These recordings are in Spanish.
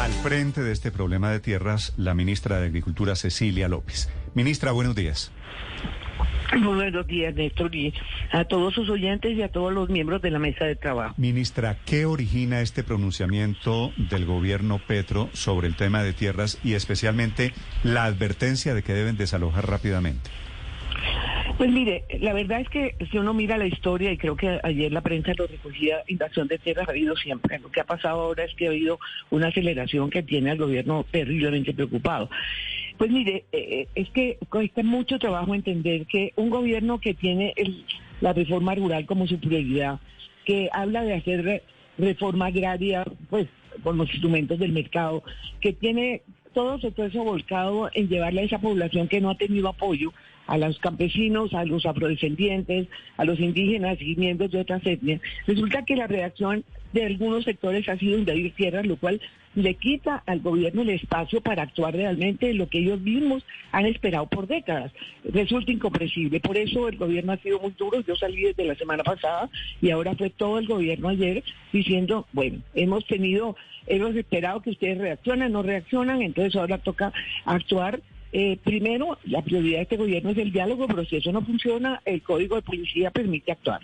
Al frente de este problema de tierras, la ministra de Agricultura, Cecilia López. Ministra, buenos días. Muy buenos días, Néstor, y a todos sus oyentes y a todos los miembros de la mesa de trabajo. Ministra, ¿qué origina este pronunciamiento del gobierno Petro sobre el tema de tierras y especialmente la advertencia de que deben desalojar rápidamente? Pues mire, la verdad es que si uno mira la historia, y creo que ayer la prensa lo recogía, invasión de tierras ha habido siempre. Lo que ha pasado ahora es que ha habido una aceleración que tiene al gobierno terriblemente preocupado. Pues mire, es que cuesta mucho trabajo entender que un gobierno que tiene la reforma rural como su prioridad, que habla de hacer reforma agraria, pues con los instrumentos del mercado, que tiene todo su esfuerzo volcado en llevarle a esa población que no ha tenido apoyo, a los campesinos, a los afrodescendientes, a los indígenas y miembros de otras etnias. Resulta que la reacción de algunos sectores ha sido invadir tierras, lo cual le quita al gobierno el espacio para actuar realmente en lo que ellos mismos han esperado por décadas. Resulta incomprensible. Por eso el gobierno ha sido muy duro. Yo salí desde la semana pasada y ahora fue todo el gobierno ayer diciendo, bueno, hemos esperado que ustedes reaccionen, no reaccionan, entonces ahora toca actuar. Primero, la prioridad de este gobierno es el diálogo, pero si eso no funciona, el Código de Policía permite actuar.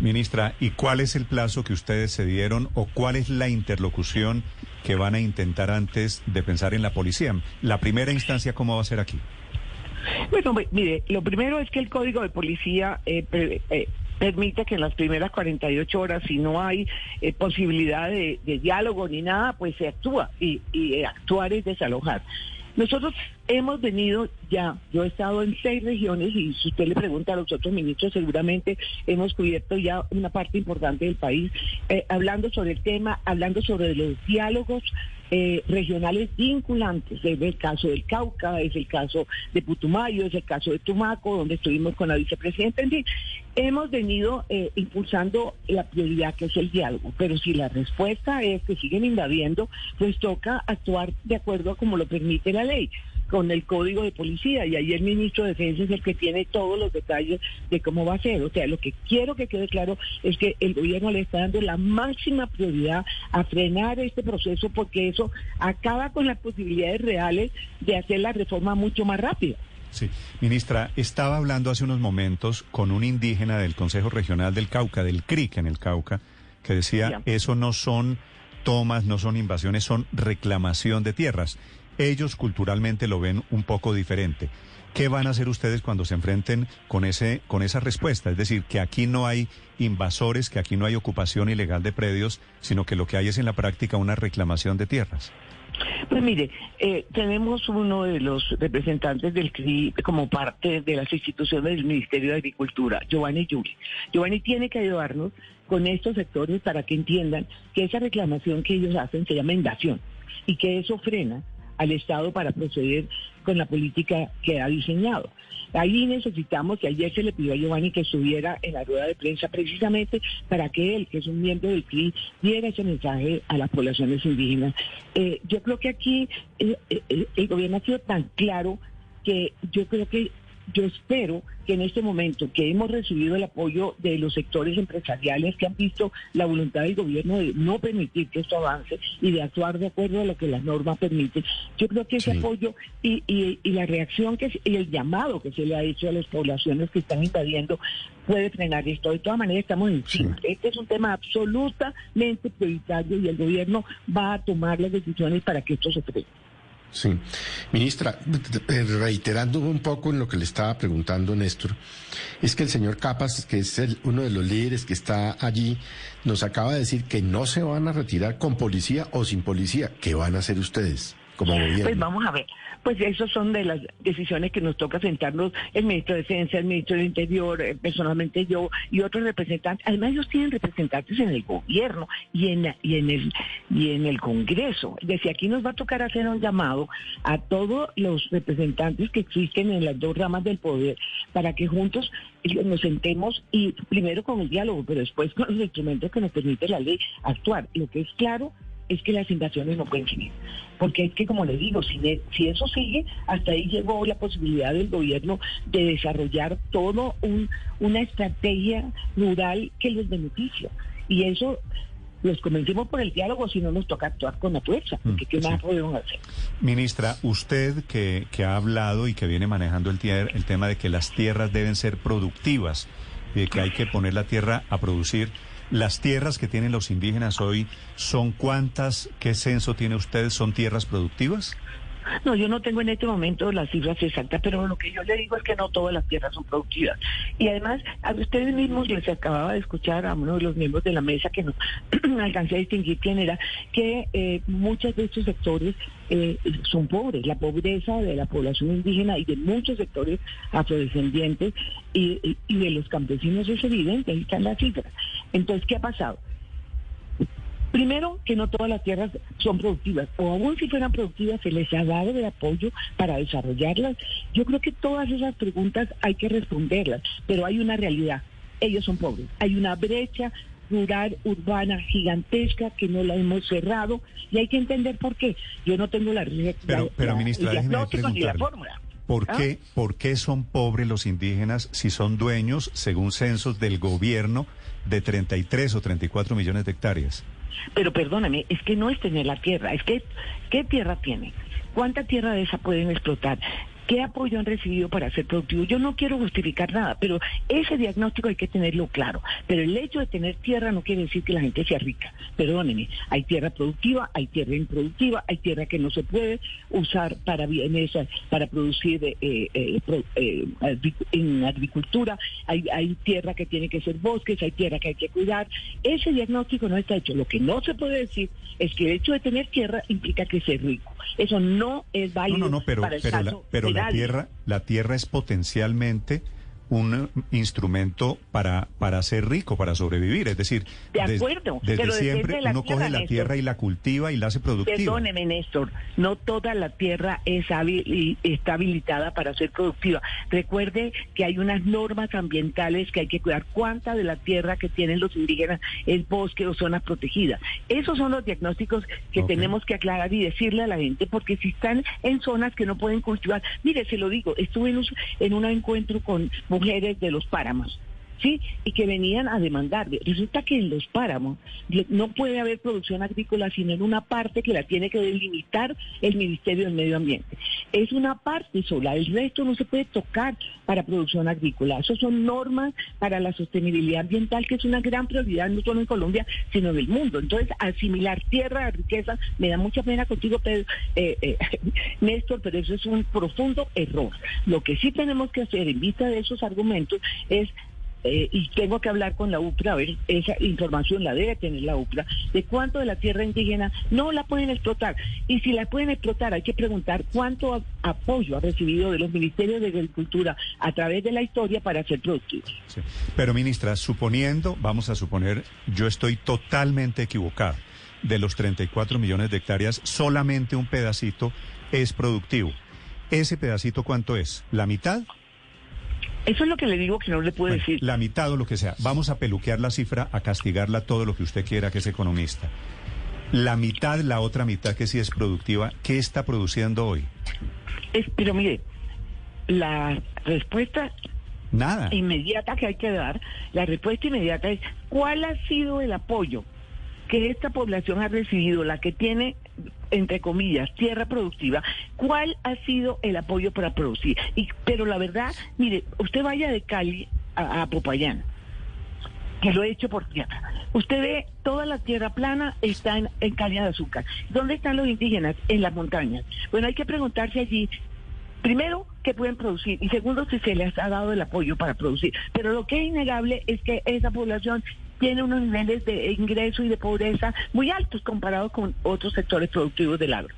Ministra, ¿y cuál es el plazo que ustedes se dieron o cuál es la interlocución que van a intentar antes de pensar en la policía? La primera instancia, ¿cómo va a ser aquí? Bueno, mire, lo primero es que el Código de Policía permite que en las primeras 48 horas, si no hay posibilidad de diálogo ni nada, pues se actúa y actuar es desalojar. Nosotros hemos venido ya, yo he estado en 6 regiones y si usted le pregunta a los otros ministros, seguramente hemos cubierto ya una parte importante del país, hablando sobre el tema, hablando sobre los diálogos regionales vinculantes. Es el caso del Cauca, es el caso de Putumayo, es el caso de Tumaco, donde estuvimos con la vicepresidenta. En fin, hemos venido impulsando la prioridad que es el diálogo, pero si la respuesta es que siguen invadiendo, pues toca actuar de acuerdo a como lo permite la ley, con el Código de Policía, y ahí el ministro de Defensa es el que tiene todos los detalles de cómo va a ser. O sea, lo que quiero que quede claro es que el gobierno le está dando la máxima prioridad a frenar este proceso, porque eso acaba con las posibilidades reales de hacer la reforma mucho más rápida. Sí, ministra, estaba hablando hace unos momentos con un indígena del Consejo Regional del Cauca, del CRIC en el Cauca, que decía, eso no son tomas, no son invasiones, son reclamación de tierras. Ellos culturalmente lo ven un poco diferente. ¿Qué van a hacer ustedes cuando se enfrenten con esa respuesta? Es decir, que aquí no hay invasores, que aquí no hay ocupación ilegal de predios, sino que lo que hay es en la práctica una reclamación de tierras. Pues mire, tenemos uno de los representantes del CRI como parte de las instituciones del Ministerio de Agricultura, Giovanni Yuli. Giovanni tiene que ayudarnos con estos sectores para que entiendan que esa reclamación que ellos hacen se llama invasión y que eso frena al Estado para proceder con la política que ha diseñado. Ahí necesitamos, que ayer se le pidió a Giovanni que estuviera en la rueda de prensa precisamente para que él, que es un miembro del CRI, diera ese mensaje a las poblaciones indígenas. Yo creo que aquí el gobierno ha sido tan claro que yo espero que en este momento que hemos recibido el apoyo de los sectores empresariales que han visto la voluntad del gobierno de no permitir que esto avance y de actuar de acuerdo a lo que las normas permiten, yo creo que ese apoyo y la reacción y el llamado que se le ha hecho a las poblaciones que están invadiendo puede frenar esto. De todas maneras estamos encima. Este es un tema absolutamente prioritario y el gobierno va a tomar las decisiones para que esto se frene. Sí. Ministra, reiterando un poco en lo que le estaba preguntando Néstor, es que el señor Capas, que es uno de los líderes que está allí, nos acaba de decir que no se van a retirar con policía o sin policía. ¿Qué van a hacer ustedes como gobierno? Pues vamos a ver. Pues esas son de las decisiones que nos toca sentarnos el ministro de Defensa, el ministro del Interior, personalmente yo y otros representantes. Además ellos tienen representantes en el gobierno y en el Congreso. Es decir, aquí nos va a tocar hacer un llamado a todos los representantes que existen en las dos ramas del poder para que juntos nos sentemos y primero con el diálogo, pero después con los instrumentos que nos permite la ley actuar. Lo que es claro es que las invasiones no pueden seguir. Porque es que, como le digo, si eso sigue, hasta ahí llegó la posibilidad del gobierno de desarrollar una estrategia rural que les beneficia. Y eso los convencemos por el diálogo, si no nos toca actuar con la fuerza, porque ¿qué más podemos hacer? Ministra, usted que ha hablado y que viene manejando el tema de que las tierras deben ser productivas, de que hay que poner la tierra a producir, ¿las tierras que tienen los indígenas hoy son cuántas? ¿Qué censo tiene usted? ¿Son tierras productivas? No, yo no tengo en este momento las cifras exactas, pero lo que yo le digo es que no todas las tierras son productivas. Y además, a ustedes mismos les acababa de escuchar a uno de los miembros de la mesa, que no alcancé a distinguir quién era, que muchos de estos sectores son pobres. La pobreza de la población indígena y de muchos sectores afrodescendientes y de los campesinos es evidente, ahí están las cifras. Entonces, ¿qué ha pasado? Primero, que no todas las tierras son productivas, o aún si fueran productivas, se les ha dado el apoyo para desarrollarlas. Yo creo que todas esas preguntas hay que responderlas, pero hay una realidad, ellos son pobres. Hay una brecha rural, urbana, gigantesca, que no la hemos cerrado, y hay que entender por qué. Yo no tengo la Pero ministra, el déjeme diagnóstico ni la preguntarle. fórmula. ¿Por qué son pobres los indígenas si son dueños, según censos del gobierno, de 33 o 34 millones de hectáreas? Pero perdóname, es que no es tener la tierra, es que ¿qué tierra tienen? ¿Cuánta tierra de esa pueden explotar? ¿Qué apoyo han recibido para ser productivos? Yo no quiero justificar nada, pero ese diagnóstico hay que tenerlo claro. Pero el hecho de tener tierra no quiere decir que la gente sea rica. Perdónenme, hay tierra productiva, hay tierra improductiva, hay tierra que no se puede usar para bienes, para producir en agricultura, hay tierra que tiene que ser bosques, hay tierra que hay que cuidar. Ese diagnóstico no está hecho. Lo que no se puede decir es que el hecho de tener tierra implica que ser rico. Eso no es válido para el caso. La tierra es potencialmente un instrumento para ser rico, para sobrevivir. Es decir, de acuerdo, desde pero siempre uno coge la tierra y la cultiva y la hace productiva. Perdóneme, Néstor, no toda la tierra es hábil y está habilitada para ser productiva. Recuerde que hay unas normas ambientales que hay que cuidar. ¿Cuánta de la tierra que tienen los indígenas es bosque o zonas protegidas? Esos son los diagnósticos que tenemos que aclarar y decirle a la gente, porque si están en zonas que no pueden cultivar, mire, se lo digo, estuve en un encuentro con mujeres de los páramos, ¿sí? Y que venían a demandar. Resulta que en los páramos no puede haber producción agrícola sino en una parte que la tiene que delimitar el Ministerio del Medio Ambiente. Es una parte sola, el resto no se puede tocar para producción agrícola. Esas son normas para la sostenibilidad ambiental, que es una gran prioridad no solo en Colombia, sino en el mundo. Entonces, asimilar tierra a riqueza, me da mucha pena contigo, Néstor, pero eso es un profundo error. Lo que sí tenemos que hacer en vista de esos argumentos es y tengo que hablar con la UPRA, a ver, esa información la debe tener la UPRA, de cuánto de la tierra indígena no la pueden explotar. Y si la pueden explotar, hay que preguntar cuánto apoyo ha recibido de los ministerios de Agricultura a través de la historia para ser productivos. Sí. Pero, ministra, vamos a suponer, yo estoy totalmente equivocado, de los 34 millones de hectáreas, solamente un pedacito es productivo. ¿Ese pedacito cuánto es? ¿La mitad? Eso es lo que le digo que no le puedo decir. La mitad o lo que sea. Vamos a peluquear la cifra, a castigarla todo lo que usted quiera, que es economista. La mitad, la otra mitad que sí es productiva, ¿qué está produciendo hoy? Pero mire, la respuesta inmediata que hay que dar, la respuesta inmediata es ¿cuál ha sido el apoyo que esta población ha recibido, la que tiene, entre comillas, tierra productiva? ¿Cuál ha sido el apoyo para producir? Pero la verdad, mire, usted vaya de Cali a Popayán, que lo he hecho por tierra. Usted ve toda la tierra plana está en caña de azúcar. ¿Dónde están los indígenas? En las montañas. Bueno, hay que preguntarse allí, primero, qué pueden producir, y segundo, si se les ha dado el apoyo para producir. Pero lo que es innegable es que esa población tiene unos niveles de ingreso y de pobreza muy altos comparados con otros sectores productivos del agro.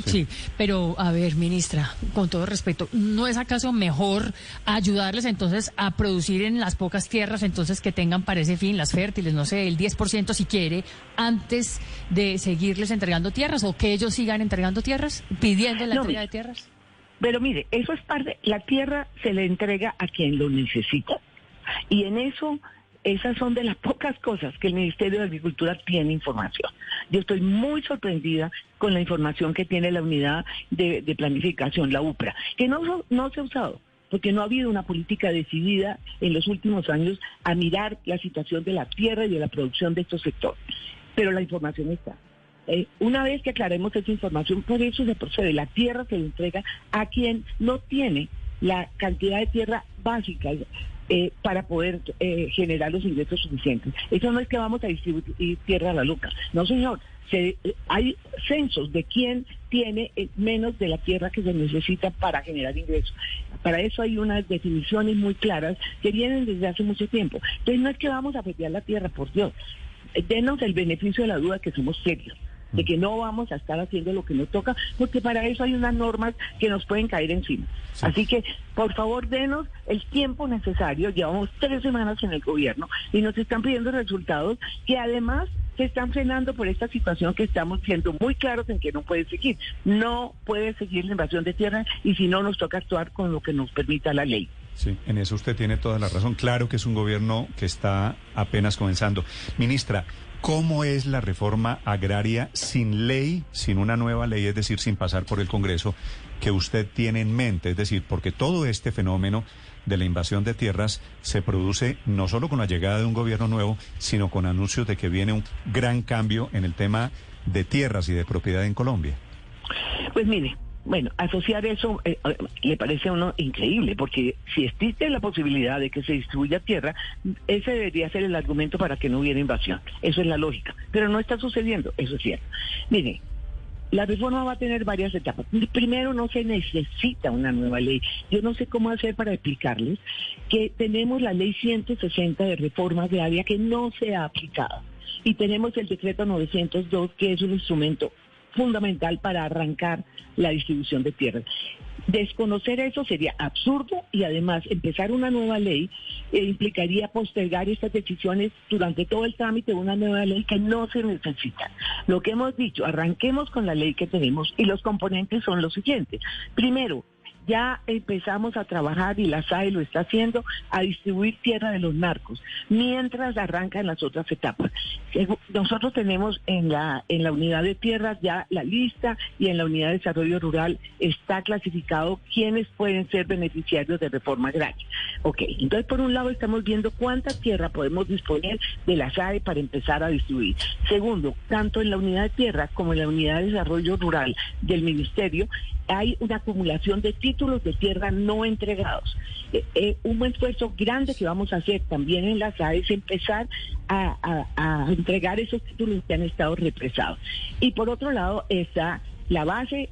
Sí, pero a ver, ministra, con todo respeto, ¿no es acaso mejor ayudarles entonces a producir en las pocas tierras entonces que tengan para ese fin, las fértiles, no sé, el 10% si quiere, antes de seguirles entregando tierras, o que ellos sigan entregando tierras, pidiendo la entrega de tierras? Pero mire, eso es parte, la tierra se le entrega a quien lo necesita, y en eso esas son de las pocas cosas que el Ministerio de Agricultura tiene información. Yo estoy muy sorprendida con la información que tiene la unidad de planificación, la UPRA, que no se ha usado. porque no ha habido una política decidida en los últimos años a mirar la situación de la tierra y de la producción de estos sectores. Pero la información está. Una vez que aclaremos esa información, por eso se procede. La tierra se le entrega a quien no tiene la cantidad de tierra básica para poder generar los ingresos suficientes. Eso no es que vamos a distribuir tierra a la loca. No, señor. Hay censos de quién tiene menos de la tierra que se necesita para generar ingresos. Para eso hay unas definiciones muy claras que vienen desde hace mucho tiempo. Entonces no es que vamos a pelear la tierra, por Dios. Denos el beneficio de la duda que somos serios, de que no vamos a estar haciendo lo que nos toca, porque para eso hay unas normas que nos pueden caer encima. Sí. Así que, por favor, denos el tiempo necesario. Llevamos 3 semanas en el gobierno y nos están pidiendo resultados que además se están frenando por esta situación que estamos siendo muy claros en que no puede seguir. No puede seguir la invasión de tierra y si no nos toca actuar con lo que nos permita la ley. Sí, en eso usted tiene toda la razón. Claro que es un gobierno que está apenas comenzando. Ministra, ¿cómo es la reforma agraria sin ley, sin una nueva ley, es decir, sin pasar por el Congreso, que usted tiene en mente? Es decir, porque todo este fenómeno de la invasión de tierras se produce no solo con la llegada de un gobierno nuevo, sino con anuncios de que viene un gran cambio en el tema de tierras y de propiedad en Colombia. Pues mire, bueno, asociar eso le parece a uno increíble, porque si existe la posibilidad de que se distribuya tierra, ese debería ser el argumento para que no hubiera invasión. Eso es la lógica, pero no está sucediendo, eso es cierto. Mire, la reforma va a tener varias etapas. Primero, no se necesita una nueva ley. Yo no sé cómo hacer para explicarles que tenemos la ley 160 de reforma agraria que no se ha aplicado. Y tenemos el decreto 902, que es un instrumento fundamental para arrancar la distribución de tierras. Desconocer eso sería absurdo y además empezar una nueva ley implicaría postergar estas decisiones durante todo el trámite de una nueva ley que no se necesita. Lo que hemos dicho, arranquemos con la ley que tenemos y los componentes son los siguientes. Primero, ya empezamos a trabajar, y la SAE lo está haciendo, a distribuir tierra de los narcos, mientras arrancan las otras etapas. Nosotros tenemos en la unidad de tierras ya la lista, y en la unidad de desarrollo rural está clasificado quiénes pueden ser beneficiarios de reforma agraria. Ok, entonces por un lado estamos viendo cuánta tierra podemos disponer de la SAE para empezar a distribuir. Segundo, tanto en la unidad de tierra como en la unidad de desarrollo rural del ministerio hay una acumulación de títulos de tierra no entregados. Un esfuerzo grande que vamos a hacer también en la SAE es empezar a entregar esos títulos que han estado represados. Y por otro lado está la base,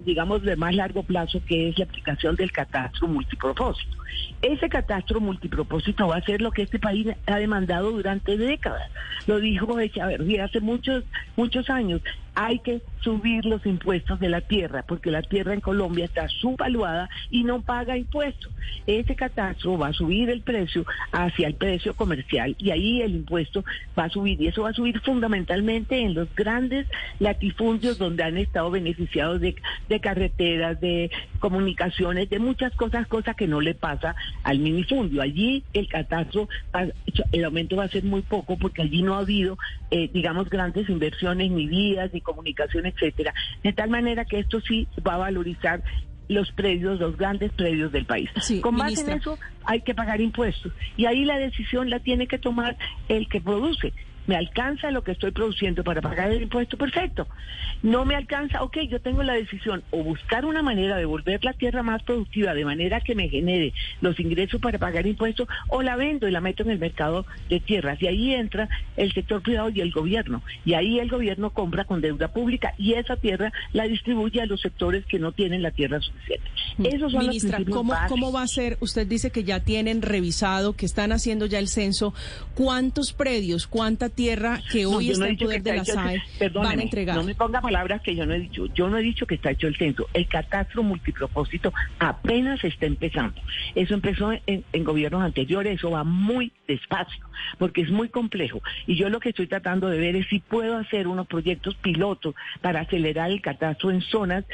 digamos, de más largo plazo, que es la aplicación del catastro multipropósito. Ese catastro multipropósito va a ser lo que este país ha demandado durante décadas. Lo dijo Echeverría hace muchos años. Hay que subir los impuestos de la tierra, porque la tierra en Colombia está subvaluada y no paga impuestos. Ese catastro va a subir el precio hacia el precio comercial y ahí el impuesto va a subir, y eso va a subir fundamentalmente en los grandes latifundios donde han estado beneficiados de carreteras, de comunicaciones, de muchas cosas que no le pasa al minifundio. Allí el catastro, el aumento va a ser muy poco, porque allí no ha habido, digamos, grandes inversiones, ni vías, ni comunicación, etcétera, de tal manera que esto sí va a valorizar los predios, los grandes predios del país. Sí, con base en eso hay que pagar impuestos, y ahí la decisión la tiene que tomar el que produce. ¿Me alcanza lo que estoy produciendo para pagar el impuesto? Perfecto. ¿No me alcanza? Ok, yo tengo la decisión o buscar una manera de volver la tierra más productiva de manera que me genere los ingresos para pagar impuestos, o la vendo y la meto en el mercado de tierras. Y ahí entra el sector privado y el gobierno. Y ahí el gobierno compra con deuda pública y esa tierra la distribuye a los sectores que no tienen la tierra suficiente. Esos son Ministra, los ¿cómo va a ser? Usted dice que ya tienen revisado, que están haciendo ya el censo. ¿Cuántos predios, cuánta tierra que hoy está en poder de la SAE van a entregar? No me ponga palabras que yo no he dicho. Yo no he dicho que está hecho el censo. El catastro multipropósito apenas está empezando. Eso empezó en gobiernos anteriores. Eso va muy despacio, porque es muy complejo. Y yo lo que estoy tratando de ver es si puedo hacer unos proyectos pilotos para acelerar el catastro en zonas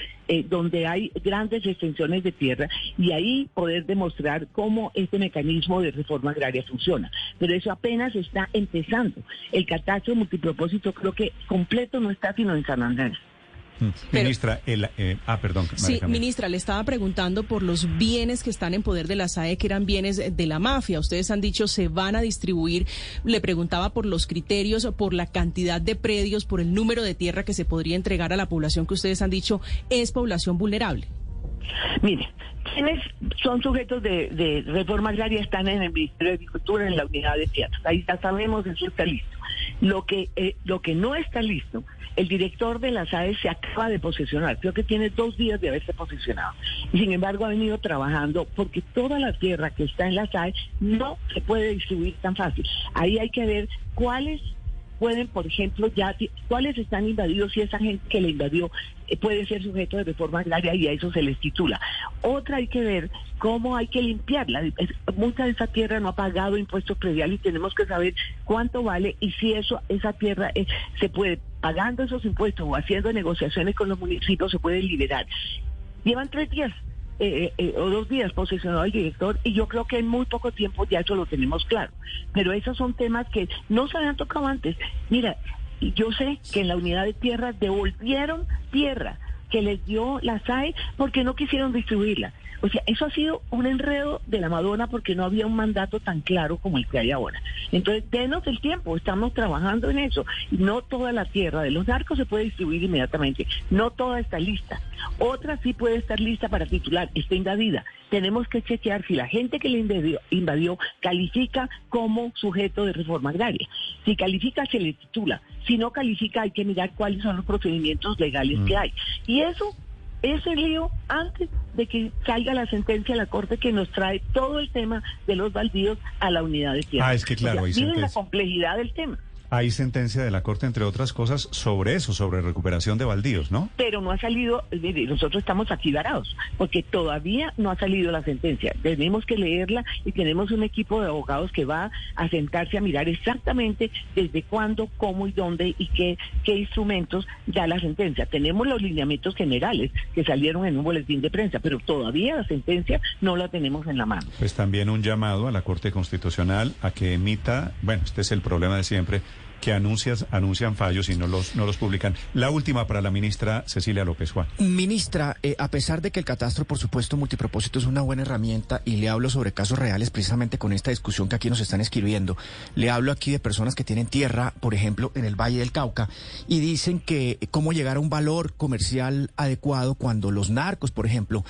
donde hay grandes extensiones de tierra, y ahí poder demostrar cómo este mecanismo de reforma agraria funciona. Pero eso apenas está empezando. El catastro multipropósito creo que completo no está sino en San Andrés. Ministra, perdón. Sí, ministra, le estaba preguntando por los bienes que están en poder de la SAE, que eran bienes de la mafia. Ustedes han dicho se van a distribuir. Le preguntaba por los criterios, por la cantidad de predios, por el número de tierra que se podría entregar a la población que ustedes han dicho es población vulnerable. Mire, quienes son sujetos de reforma agraria están en el Ministerio de Agricultura, en la unidad de tierras. Ahí ya sabemos, eso está listo. Lo que no está listo, el director de la SAE se acaba de posesionar, creo que tiene 2 días de haberse posesionado. Y sin embargo ha venido trabajando porque toda la tierra que está en la SAE no se puede distribuir tan fácil. Ahí hay que ver cuáles pueden, por ejemplo, cuáles están invadidos y esa gente que le invadió puede ser sujeto de reforma agraria y a eso se les titula. Otra, hay que ver cómo hay que limpiarla. Mucha de esa tierra no ha pagado impuestos prediales y tenemos que saber cuánto vale y si esa tierra se puede, pagando esos impuestos o haciendo negociaciones con los municipios, se puede liberar. Llevan 3 días. O 2 días posesionado el director y yo creo que en muy poco tiempo ya eso lo tenemos claro. Pero esos son temas que no se habían tocado antes. Mira, yo sé que en la unidad de tierras devolvieron tierra que les dio la SAE porque no quisieron distribuirla. O sea, eso ha sido un enredo de la Madonna porque no había un mandato tan claro como el que hay ahora. Entonces, denos el tiempo, estamos trabajando en eso. No toda la tierra de los narcos se puede distribuir inmediatamente, no toda está lista. Otra sí puede estar lista para titular, está invadida. Tenemos que chequear si la gente que le invadió califica como sujeto de reforma agraria. Si califica, se le titula. Si no califica, hay que mirar cuáles son los procedimientos legales que hay. Y eso es el lío antes de que salga la sentencia de la Corte que nos trae todo el tema de los baldíos a la unidad de tierra. Es que claro, miren la complejidad del tema. Hay sentencia de la Corte, entre otras cosas, sobre eso, sobre recuperación de baldíos, ¿no? Pero no ha salido, nosotros estamos aquí varados, porque todavía no ha salido la sentencia. Tenemos que leerla y tenemos un equipo de abogados que va a sentarse a mirar exactamente desde cuándo, cómo y dónde y qué instrumentos da la sentencia. Tenemos los lineamientos generales que salieron en un boletín de prensa, pero todavía la sentencia no la tenemos en la mano. Pues también un llamado a la Corte Constitucional a que emita, este es el problema de siempre, que anuncian fallos y no los publican. La última para la ministra Cecilia López. Juan. Ministra, a pesar de que el catastro, por supuesto, multipropósito es una buena herramienta y le hablo sobre casos reales precisamente con esta discusión que aquí nos están escribiendo. Le hablo aquí de personas que tienen tierra, por ejemplo, en el Valle del Cauca y dicen que cómo llegar a un valor comercial adecuado cuando los narcos, por ejemplo,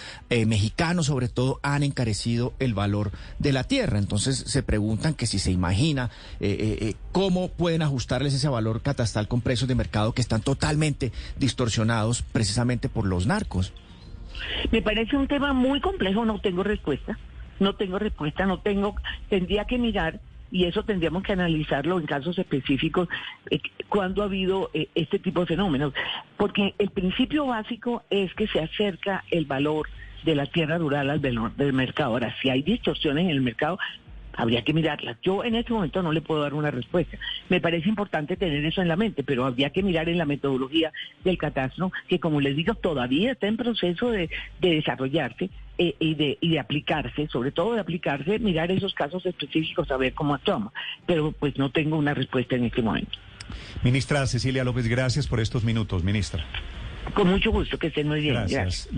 mexicanos sobre todo, han encarecido el valor de la tierra. Entonces se preguntan que si se imagina cómo pueden ajustarles ese valor catastral con precios de mercado que están totalmente distorsionados precisamente por los narcos. Me parece un tema muy complejo, no tengo respuesta, tendría que mirar, y eso tendríamos que analizarlo en casos específicos, cuando ha habido este tipo de fenómenos, porque el principio básico es que se acerca el valor de la tierra rural al valor del mercado. Ahora, si hay distorsiones en el mercado, habría que mirarlas. Yo en este momento no le puedo dar una respuesta. Me parece importante tener eso en la mente, pero habría que mirar en la metodología del catastro, que como les digo, todavía está en proceso de desarrollarse y de aplicarse, sobre todo de aplicarse, mirar esos casos específicos, a ver cómo actuamos. Pero pues no tengo una respuesta en este momento. Ministra Cecilia López, gracias por estos minutos, ministra. Con mucho gusto, que estén muy bien. Gracias.